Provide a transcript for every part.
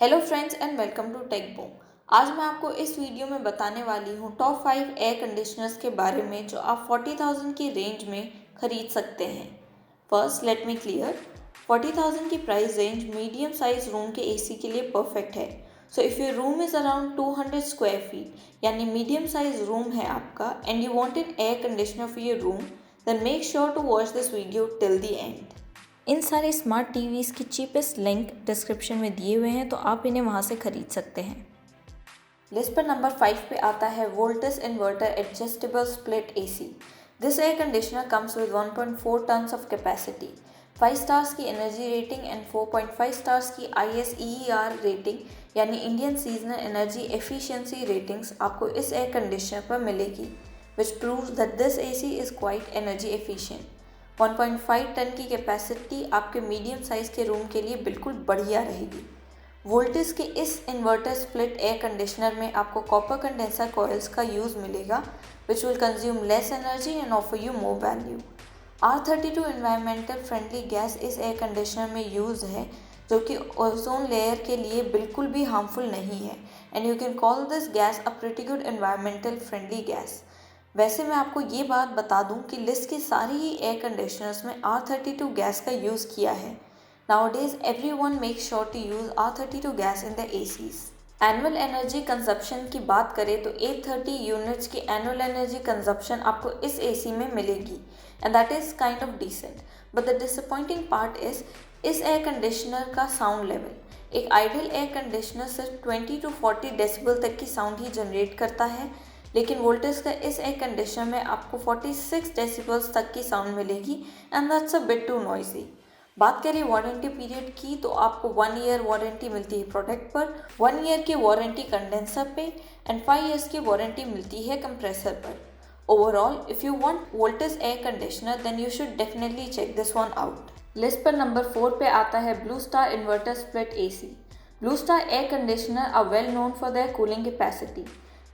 Hello friends and welcome to Tech Boom. आज मैं आपको इस वीडियो में बताने वाली हूँ टॉप 5 एयर कंडीशनर्स के बारे में जो आप 40,000 की रेंज में खरीद सकते हैं। फर्स्ट लेट मी क्लियर, 40,000 की price range medium size room के एसी के लिए परफेक्ट है। So if your room is around 200 square feet यानी मीडियम साइज रूम है आपका and you want an air conditioner for your room, then make sure to watch this video till the end. इन सारे smart TVs की cheapest link description में दिए हुए हैं, तो आप इन्हें वहां से खरीद सकते हैं। लिस्ट पर नंबर 5 पे आता है Voltas inverter adjustable split AC. This air conditioner comes with 1.4 tons of capacity, 5 stars की एनर्जी रेटिंग एंड 4.5 स्टार्स की ISEER रेटिंग यानी Indian seasonal energy efficiency ratings आपको इस एयर कंडीशनर पर मिलेगी, which proves that this AC is quite energy efficient. 1.5 ton की capacity आपके medium size के रूम के लिए बिल्कुल बढ़िया रहेगी। वोल्टेज के इस इन्वर्टर स्प्लिट एयर कंडीशनर में आपको कॉपर कंडेंसर कॉइल्स का यूज़ मिलेगा, which will consume less energy and offer you more value. R32 environmental friendly gas इस एयर कंडीशनर में यूज़ है, जो कि ओजोन लेयर के लिए बिल्कुल भी हार्मफुल नहीं है, and you can call this gas a pretty good environmental friendly gas. वैसे मैं आपको ये बात बता दूं कि लिस्ट की सारी ही एयर कंडीशनर्स में R32 गैस का यूज़ किया है। Nowadays everyone makes sure to use R32 gas in the ACs। Annual energy consumption की बात करें तो 830 यूनिट्स की एनुअल एनर्जी कंजप्शन आपको इस AC में मिलेगी, and that is kind of decent. But the disappointing part is इस एयर कंडीशनर का साउंड लेवल। एक आइडियल एयर कंडीशनर सिर्फ 20 to 40 डेसिबल तक की साउंड ही जनरेट करता है, लेकिन वोल्टेज का इस एयर कंडीशनर में आपको 46 डेसिबल्स तक की साउंड मिलेगी, and that's a bit too noisy. बात करें वारंटी पीरियड की तो आपको 1 ईयर वारंटी मिलती है प्रोडक्ट पर, 1 ईयर की वारंटी कंडेंसर पे एंड 5 ईयर्स की वारंटी मिलती है कंप्रेसर पर। Overall if you want voltage air conditioner then you should definitely check this one out. List पर नंबर 4 पे आता है Blue Star inverter split AC। Blue Star air conditioner are well known for their cooling capacity.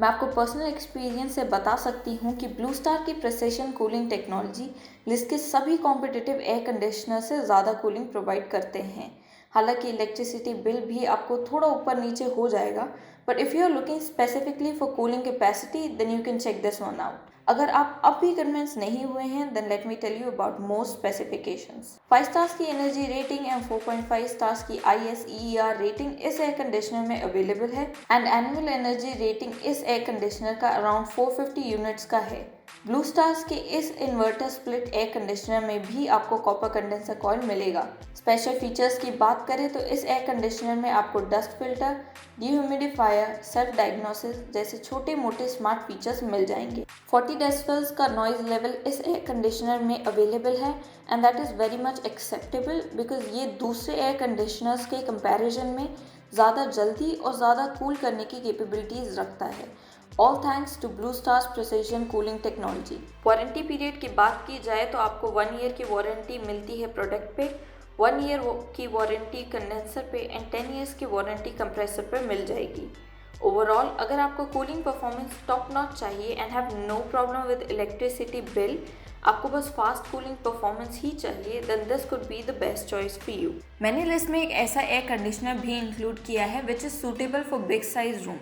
मैं आपको personal experience से बता सकती हूँ कि ब्लू स्टार की प्रिसिशन कूलिंग टेक्नोलॉजी लिस्ट के सभी कॉम्पिटिटिव एयर कंडीशनर से ज़्यादा कूलिंग प्रोवाइड करते हैं। हालांकि इलेक्ट्रिसिटी बिल भी आपको थोड़ा ऊपर नीचे हो जाएगा, but if you are looking specifically for cooling capacity then you can check this one out. अगर आप अब भी कन्विंस नहीं हुए हैं then let me tell you about more specifications. 5 stars की एनर्जी रेटिंग एंड 4.5 स्टार्स की ISEER रेटिंग इस एयर कंडीशनर में अवेलेबल है, एंड एनुअल एनर्जी रेटिंग इस एयर कंडीशनर का अराउंड 450 यूनिट्स का है। ब्लू स्टार्स के इस इन्वर्टर स्प्लिट एयर कंडीशनर में भी आपको कॉपर कंडेंसर कॉइल मिलेगा। स्पेशल फीचर्स की बात करें तो इस एयर कंडीशनर में आपको dust filter, dehumidifier, self diagnosis जैसे छोटे मोटे स्मार्ट फीचर्स मिल जाएंगे। 40 डेसिबल्स का नॉइज लेवल इस एयर कंडीशनर में अवेलेबल है, and that is very much acceptable because ये दूसरे एयर कंडीशनर्स के कंपैरिजन में ज़्यादा जल्दी और ज़्यादा कूल करने की कैपेबिलिटीज़ रखता है। All thanks to Blue Star's precision cooling technology. Warranty period की बात की जाए तो आपको 1 ईयर की वारंटी मिलती है प्रोडक्ट पे, 1 ईयर की वारंटी कंडेंसर पे एंड 10 ईयर्स की वारंटी कंप्रेसर पे मिल जाएगी। ओवरऑल अगर आपको कूलिंग परफॉर्मेंस टॉप नॉच चाहिए and have no problem with electricity bill, आपको बस फास्ट कूलिंग परफॉर्मेंस ही चाहिए, then this could be the best choice for you. मैंने लिस्ट में एक ऐसा एयर कंडीशनर भी इंक्लूड किया है which is suitable for big size room.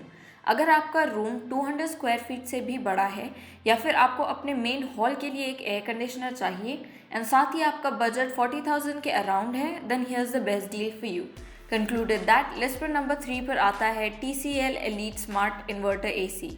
अगर आपका रूम 200 स्क्वायर फीट से भी बड़ा है या फिर आपको अपने मेन हॉल के लिए एक एयर कंडीशनर चाहिए एंड साथ ही आपका बजट 40,000 के अराउंड है, then here's the best deal for you. Concluded that list पर नंबर 3 पर आता है TCL Elite Smart Inverter AC,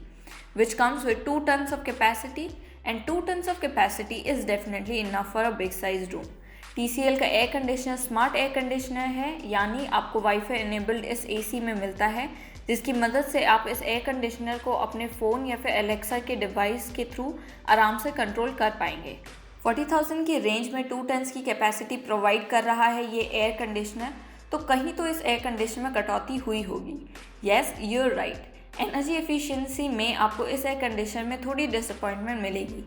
which comes with 2 tons of capacity and 2 tons of capacity is definitely enough for a big sized room. TCL का air conditioner smart air conditioner है, यानी आपको wifi enabled इस AC में मिलता है, जिसकी मदद से आप इस एयर कंडीशनर को अपने फ़ोन या फिर एलेक्सा के डिवाइस के थ्रू आराम से कंट्रोल कर पाएंगे। 40,000 की रेंज में 2 टन्स की कैपेसिटी प्रोवाइड कर रहा है ये एयर कंडीशनर, तो कहीं तो इस एयर कंडीशनर में कटौती हुई होगी। Yes you are right, energy efficiency में आपको इस एयर कंडीशनर में थोड़ी डिसअपॉइंटमेंट मिलेगी।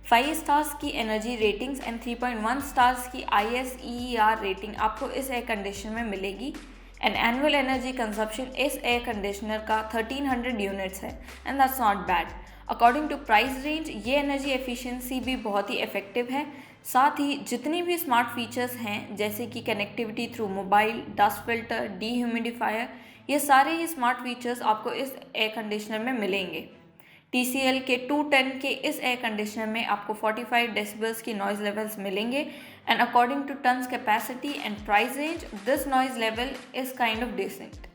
5 स्टार्स की एनर्जी रेटिंग्स एंड 3.1 स्टार्स की ISEER रेटिंग आपको इस एयर कंडीशनर में मिलेगी, एंड एनुअल एनर्जी कंजप्शन इस एयर कंडीशनर का 1300 यूनिट्स है, and that's not bad. According to price range ये एनर्जी एफिशिएंसी भी बहुत ही इफेक्टिव है, साथ ही जितनी भी स्मार्ट फीचर्स हैं जैसे कि connectivity through mobile, dust filter, dehumidifier, ये सारे ही स्मार्ट फीचर्स आपको इस एयर कंडीशनर में मिलेंगे। TCL के 210 के इस एयर कंडीशनर में आपको 45 डेसिबल्स की नॉइज़ लेवल्स मिलेंगे and according to tons capacity and price range this noise level is kind of decent.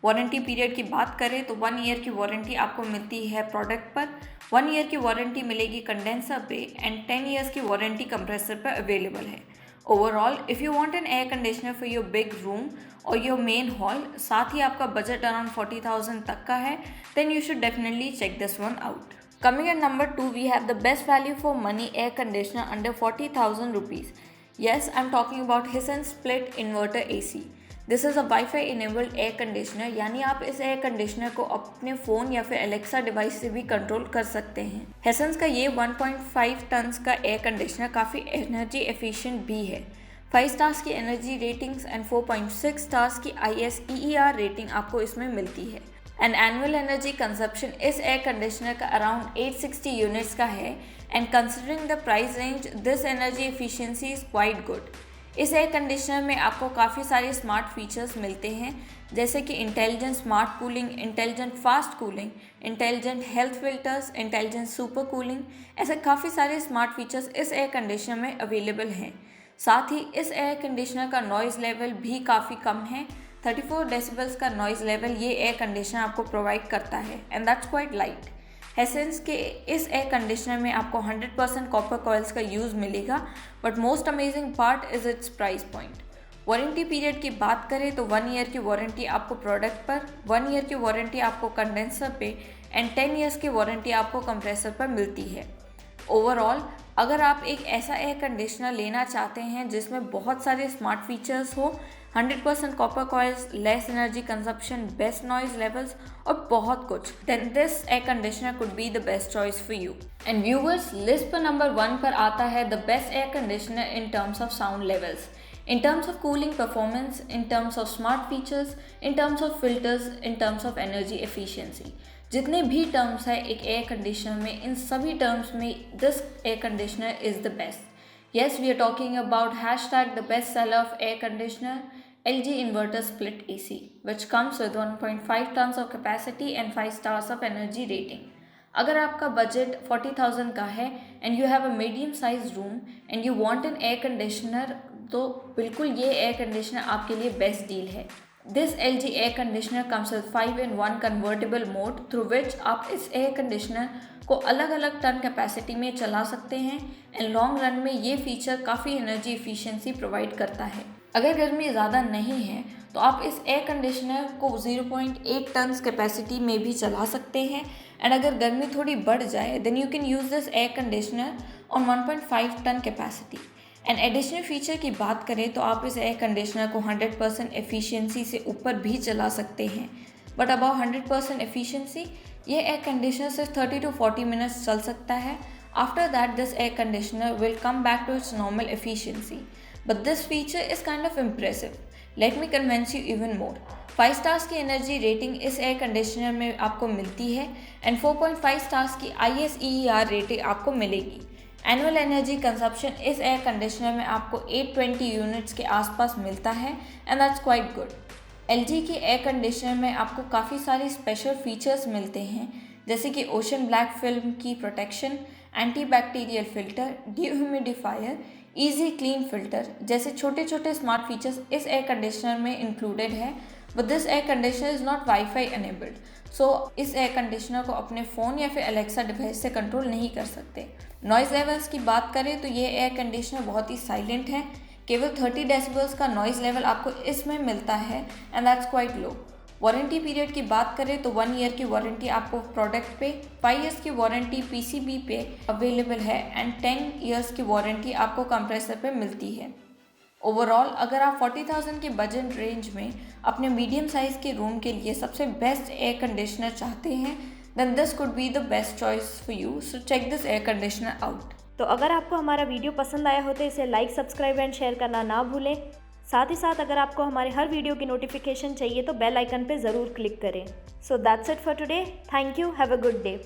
Warranty period की बात करें तो 1 ईयर की वारंटी आपको मिलती है प्रोडक्ट पर, 1 ईयर की वारंटी मिलेगी कंडेंसर पे एंड 10 ईयर्स की वारंटी कंप्रेसर पर अवेलेबल है। Overall if you want an air conditioner for your big room और योर मेन हॉल, साथ ही आपका बजट अराउंड 40,000 तक का है, then you should definitely check this one out. Coming at number 2, we have the best value for money air conditioner under 40,000 rupees. Yes, I'm talking about Hisense Split Inverter AC. This is a wifi enabled air conditioner, यानी आप इस air conditioner को अपने phone या फिर Alexa device से भी control कर सकते हैं। हेसेंस का ये 1.5 टन्स का एयर कंडीशनर काफ़ी एनर्जी एफिशिएंट भी है। 5 स्टार्स की एनर्जी रेटिंग्स एंड 4.6 स्टार्स की ISEER रेटिंग आपको इसमें मिलती है। एंड एनुअल एनर्जी कंजप्शन इस एयर कंडीशनर का अराउंड 860 यूनिट्स का है and considering the price range this energy efficiency is quite good. इस एयर कंडीशनर में आपको काफ़ी सारे स्मार्ट फीचर्स मिलते हैं जैसे कि intelligent smart cooling, intelligent fast cooling, intelligent health filters, intelligent super cooling, ऐसे काफ़ी सारे स्मार्ट फीचर्स इस एयर कंडीशनर में अवेलेबल हैं। साथ ही इस एयर कंडीशनर का नॉइज़ लेवल भी काफ़ी कम है। 34 डेसिबल्स का नॉइज़ लेवल ये एयर कंडीशनर आपको प्रोवाइड करता है एंड दैट्स क्वाइट लाइट। हेसेंस के इस एयर कंडीशनर में आपको 100% कॉपर कॉइल्स का यूज़ मिलेगा, but most amazing part is it's price point. Warranty period की बात करें तो 1 ईयर की वारंटी आपको प्रोडक्ट पर, 1 ईयर की वारंटी आपको कंडेंसर पे एंड 10 ईयर्स की वारंटी आपको कंप्रेसर पर मिलती है। ओवरऑल अगर आप एक ऐसा एयर कंडीशनर लेना चाहते हैं जिसमें बहुत सारे स्मार्ट फीचर्स हो, 100% copper coils, less energy consumption, best noise levels और बहुत कुछ, then this air conditioner could be the best choice for you. And viewers, list पर नंबर 1 पर आता है the best air conditioner in terms of sound levels, in terms of cooling performance, in terms of smart features, in terms of filters, in terms of energy efficiency। जितने भी terms है एक air conditioner में, इन सभी terms में this air conditioner is the best. Yes, we are talking about #the best seller of air conditioner LG Inverter Split AC, which comes with 1.5 tons of capacity and 5 stars of energy rating। अगर आपका budget 40,000 का है and you have a medium size room and you want an air conditioner, तो बिल्कुल ये air conditioner आपके लिए best deal है। This LG air conditioner comes with 5-in-1 convertible mode through which आप इस एयर कंडीशनर को अलग अलग टन कैपेसिटी में चला सकते हैं एंड लॉन्ग रन में ये फीचर काफ़ी एनर्जी एफिशिएंसी प्रोवाइड करता है। अगर गर्मी ज़्यादा नहीं है तो आप इस एयर कंडीशनर को 0.8 टन्स कैपेसिटी में भी चला सकते हैं एंड अगर गर्मी थोड़ी बढ़ जाए then you can use this air conditioner on 1.5 ton capacity. And additional feature की बात करें तो आप इस एयर कंडीशनर को 100% एफिशिएंसी से ऊपर भी चला सकते हैं, बट अबाउ 100% एफिशिएंसी ये एयर कंडीशनर सिर्फ 30 to 40 मिनट्स चल सकता है। After that this air conditioner will come back to its normal efficiency, but this feature is kind of impressive. Let me convince you even more. 5 stars की energy rating इस air conditioner में आपको मिलती है and 4.5 stars की ISEER rating आपको मिलेगी। Annual energy consumption इस एयर कंडीशनर में आपको 820 यूनिट्स के आसपास मिलता है and that's quite good. LG के एयर कंडीशनर में आपको काफ़ी सारे स्पेशल फीचर्स मिलते हैं जैसे कि ओशन ब्लैक फिल्म की protection, anti bacterial filter, dehumidifier, easy clean filter जैसे छोटे छोटे स्मार्ट फीचर्स इस एयर कंडीशनर में इंक्लूडेड है। But this air conditioner is not wifi enabled, so इस एयर कंडीशनर को अपने फ़ोन या फिर एलेक्सा डिवाइस से कंट्रोल नहीं कर सकते। नॉइज़ लेवल्स की बात करें तो ये एयर कंडीशनर बहुत ही साइलेंट है, केवल 30 डेसिबल्स का नॉइज़ लेवल आपको इसमें मिलता है and that's quite low. Warranty period की बात करें तो 1 ईयर की वारंटी आपको प्रोडक्ट पे, 5 ईयर्स की वारंटी PCB पे अवेलेबल है एंड 10 ईयर्स की वारंटी आपको कंप्रेसर पे मिलती है। ओवरऑल अगर आप 40,000 के बजट रेंज में अपने मीडियम साइज़ के रूम के लिए सबसे बेस्ट एयर कंडीशनर चाहते हैं then this could be the best choice for you, so check this air conditioner out. तो अगर आपको हमारा वीडियो पसंद आया हो तो इसे लाइक, सब्सक्राइब एंड शेयर करना ना भूलें। साथ ही साथ अगर आपको हमारे हर वीडियो की नोटिफिकेशन चाहिए तो बेल आइकन पे ज़रूर क्लिक करें। So that's it for today. Thank you. Have a good day.